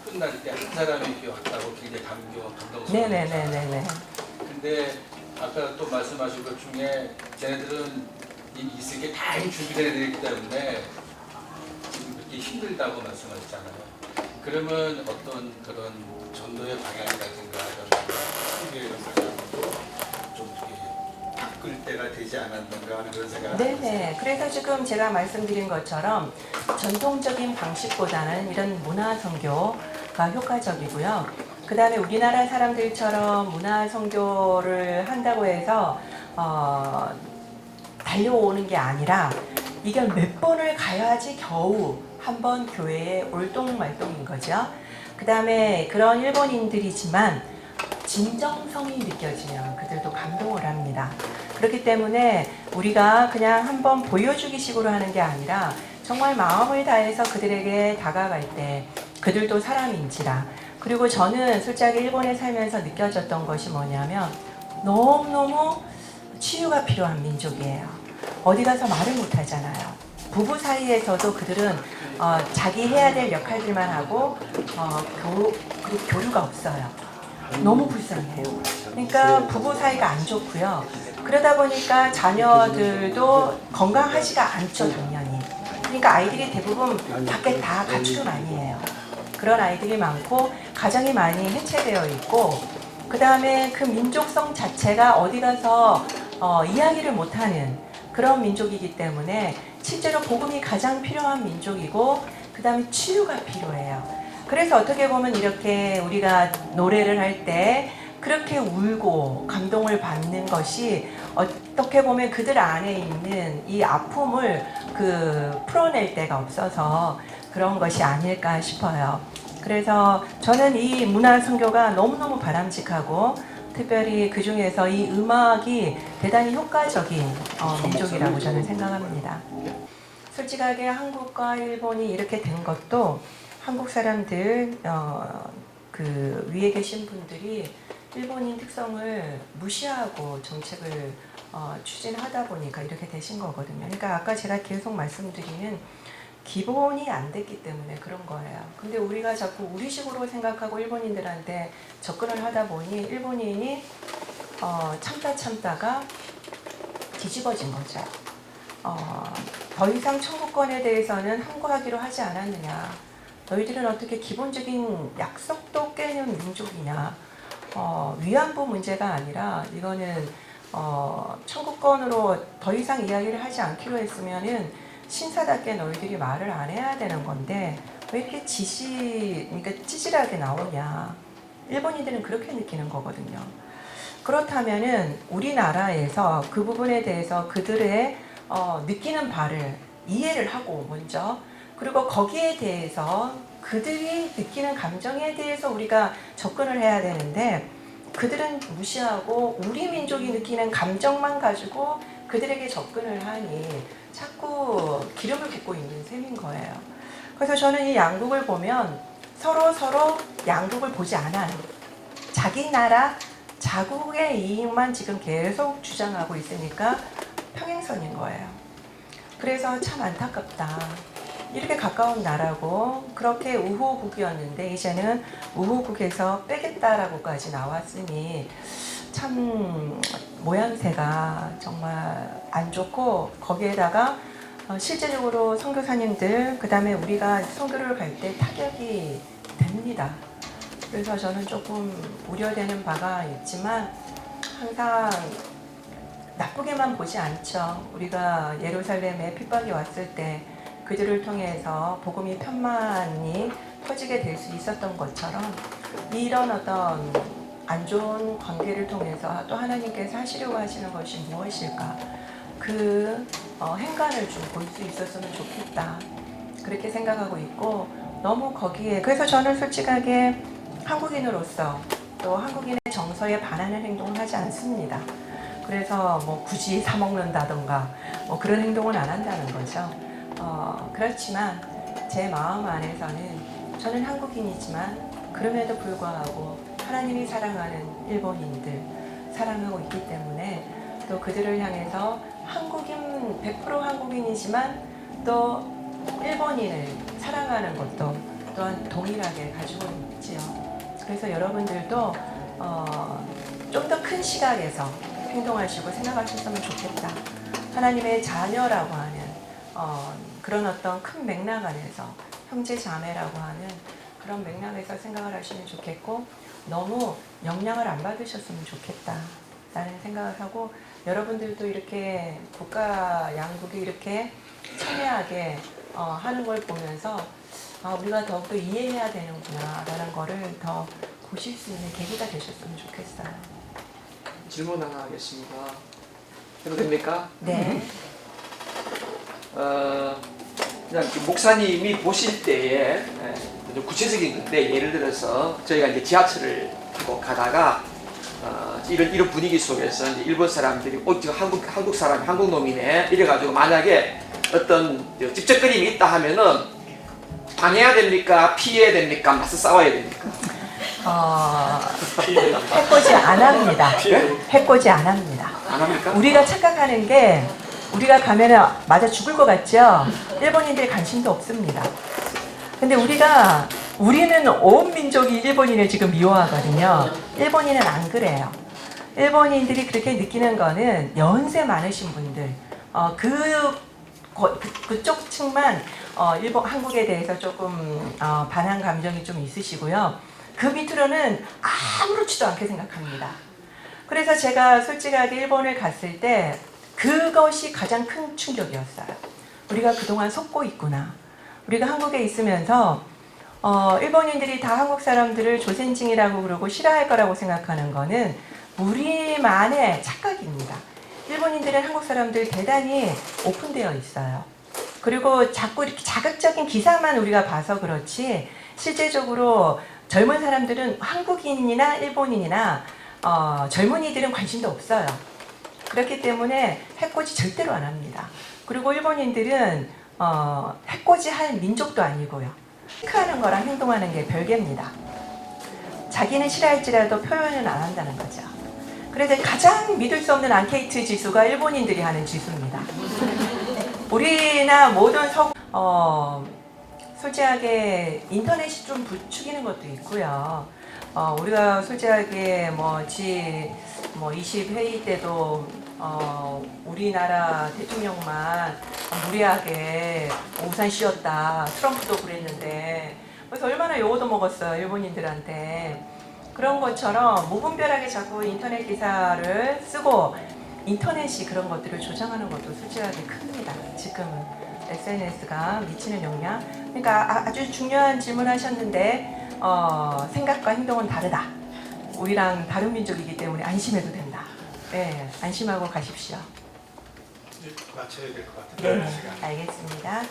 끝날 때 한 사람이 이렇게 왔다고 굉장히 감동스러웠어요. 네네네네네. 근데 아까 또 말씀하신 것 중에 쟤네들은 있을 게 다 준비되어 있기 때문에 지금 그렇게 힘들다고 말씀하셨잖아요. 그러면 어떤 그런 전도의 방향이라든가 이런 생각도 좀 바꿀 때가 되지 않았는가 하는 그런 생각을 네네. 그래서 지금 제가 말씀드린 것처럼 전통적인 방식보다는 이런 문화 선교가 효과적이고요. 그 다음에 우리나라 사람들처럼 문화 선교를 한다고 해서 달려오는 게 아니라 이게 몇 번을 가야지 겨우 한 번 교회에 올동말동인 거죠. 그 다음에 그런 일본인들이지만 진정성이 느껴지면 그들도 감동을 합니다. 그렇기 때문에 우리가 그냥 한번 보여주기 식으로 하는 게 아니라 정말 마음을 다해서 그들에게 다가갈 때 그들도 사람인지라. 그리고 저는 솔직하게 일본에 살면서 느껴졌던 것이 뭐냐면 너무너무 치유가 필요한 민족이에요. 어디 가서 말을 못 하잖아요. 부부 사이에서도 그들은 자기 해야 될 역할들만 하고 그리고 교류가 없어요. 너무 불쌍해요. 그러니까 부부 사이가 안 좋고요. 그러다 보니까 자녀들도 건강하지가 않죠, 당연히. 그러니까 아이들이 대부분 밖에 다 가출을 많이 해요. 그런 아이들이 많고 가정이 많이 해체되어 있고 그 다음에 그 민족성 자체가 어디 가서 이야기를 못하는 그런 민족이기 때문에 실제로 복음이 가장 필요한 민족이고 그 다음에 치유가 필요해요. 그래서 어떻게 보면 이렇게 우리가 노래를 할 때 그렇게 울고 감동을 받는 것이 어떻게 보면 그들 안에 있는 이 아픔을 풀어낼 데가 없어서 그런 것이 아닐까 싶어요. 그래서 저는 이 문화 선교가 너무너무 바람직하고 특별히 그 중에서 이 음악이 대단히 효과적인 민족이라고 저는 생각합니다. 솔직하게 한국과 일본이 이렇게 된 것도 한국 사람들 그 위에 계신 분들이 일본인 특성을 무시하고 정책을 추진하다 보니까 이렇게 되신 거거든요. 그러니까 아까 제가 계속 말씀드리는 기본이 안 됐기 때문에 그런 거예요. 근데 우리가 자꾸 우리식으로 생각하고 일본인들한테 접근을 하다 보니 일본인이 참다가 뒤집어진 거죠. 더 이상 청구권에 대해서는 항거하기로 하지 않았느냐. 너희들은 어떻게 기본적인 약속도 깨는 민족이냐. 위안부 문제가 아니라 이거는 청구권으로 더 이상 이야기를 하지 않기로 했으면은 신사답게 너희들이 말을 안 해야 되는 건데 왜 이렇게 그러니까 찌질하게 나오냐. 일본인들은 그렇게 느끼는 거거든요. 그렇다면은 우리나라에서 그 부분에 대해서 그들의 느끼는 바를 이해를 하고 먼저 그리고 거기에 대해서 그들이 느끼는 감정에 대해서 우리가 접근을 해야 되는데 그들은 무시하고 우리 민족이 느끼는 감정만 가지고 그들에게 접근을 하니 자꾸 기름을 붓고 있는 셈인 거예요. 그래서 저는 이 양국을 보면 서로 양국을 보지 않아요. 자기 나라 자국의 이익만 지금 계속 주장하고 있으니까 평행선인 거예요. 그래서 참 안타깝다. 이렇게 가까운 나라고 그렇게 우호국이었는데 이제는 우호국에서 빼겠다라고까지 나왔으니 참 모양새가 정말 안 좋고 거기에다가 실제적으로 선교사님들 그 다음에 우리가 선교를 갈 때 타격이 됩니다. 그래서 저는 조금 우려되는 바가 있지만 항상 나쁘게만 보지 않죠. 우리가 예루살렘에 핍박이 왔을 때 그들을 통해서 복음이 편만히 퍼지게 될 수 있었던 것처럼 이런 어떤 안 좋은 관계를 통해서 또 하나님께서 하시려고 하시는 것이 무엇일까? 그 행간을 좀 볼 수 있었으면 좋겠다. 그렇게 생각하고 있고 너무 거기에 그래서 저는 솔직하게 한국인으로서 또 한국인의 정서에 반하는 행동을 하지 않습니다. 그래서 뭐 굳이 사 먹는다던가 뭐 그런 행동은 안 한다는 거죠. 그렇지만 제 마음 안에서는 저는 한국인이지만 그럼에도 불구하고 하나님이 사랑하는 일본인들 사랑하고 있기 때문에 또 그들을 향해서 한국인 100% 한국인이지만 또 일본인을 사랑하는 것도 또한 동일하게 가지고 있지요. 그래서 여러분들도 좀 더 큰 시각에서 행동하시고 생각하셨으면 좋겠다. 하나님의 자녀라고 하는 그런 어떤 큰 맥락 안에서 형제 자매라고 하는 그런 맥락에서 생각을 하시면 좋겠고 너무 영향을 안 받으셨으면 좋겠다 라는 생각을 하고 여러분들도 이렇게 국가 양국이 이렇게 첨예하게 하는 걸 보면서 우리가 더욱더 이해해야 되는구나라는 거를 더 보실 수 있는 계기가 되셨으면 좋겠어요. 질문 하나 하겠습니다. 해도 됩니까? 네. 그냥 목사님이 보실 때에 좀 구체적인 건데, 예를 들어서 저희가 이제 지하철을 타고 가다가 이런 분위기 속에서 이제 일본 사람들이 지금 한국 사람 한국 놈이네 이래가지고 만약에 어떤 집적거림이 있다 하면은 당해야 됩니까? 피해야 됩니까? 맞서 싸워야 됩니까? 해코지 안 합니다. 해코지 안 합니다. 안 합니까? 우리가 착각하는 게 우리가 가면은 맞아 죽을 것 같죠? 일본인들 관심도 없습니다. 근데 우리는 온 민족이 일본인을 지금 미워하거든요. 일본인은 안 그래요. 일본인들이 그렇게 느끼는 거는 연세 많으신 분들, 그쪽 층만 한국에 대해서 조금 반한 감정이 좀 있으시고요. 그 밑으로는 아무렇지도 않게 생각합니다. 그래서 제가 솔직하게 일본을 갔을 때 그것이 가장 큰 충격이었어요. 우리가 그동안 속고 있구나. 우리가 한국에 있으면서 일본인들이 다 한국 사람들을 조센징이라고 그러고 싫어할 거라고 생각하는 거는 우리만의 착각입니다. 일본인들은 한국 사람들 대단히 오픈되어 있어요. 그리고 자꾸 이렇게 자극적인 기사만 우리가 봐서 그렇지 실제적으로 젊은 사람들은 한국인이나 일본인이나 젊은이들은 관심도 없어요. 그렇기 때문에 해코지 절대로 안 합니다. 그리고 일본인들은 해코지 할 민족도 아니고요. 체크하는 거랑 행동하는 게 별개입니다. 자기는 싫어할지라도 표현은 안 한다는 거죠. 그래서 가장 믿을 수 없는 앙케이트 지수가 일본인들이 하는 지수입니다. 우리나 모든 솔직하게 인터넷이 좀 부추기는 것도 있고요. 우리가 솔직하게 G20 때도 우리나라 대통령만 무리하게 우산 씌웠다. 트럼프도 그랬는데 그래서 얼마나 요거도 먹었어요. 일본인들한테. 그런 것처럼 무분별하게 자꾸 인터넷 기사를 쓰고 인터넷이 그런 것들을 조장하는 것도 솔직하게 큽니다. 지금은 SNS가 미치는 영향. 그러니까 아주 중요한 질문 하셨는데 생각과 행동은 다르다. 우리랑 다른 민족이기 때문에 안심해도 된다. 네, 안심하고 가십시오. 맞춰야 될 것 같은데. 네, 알겠습니다.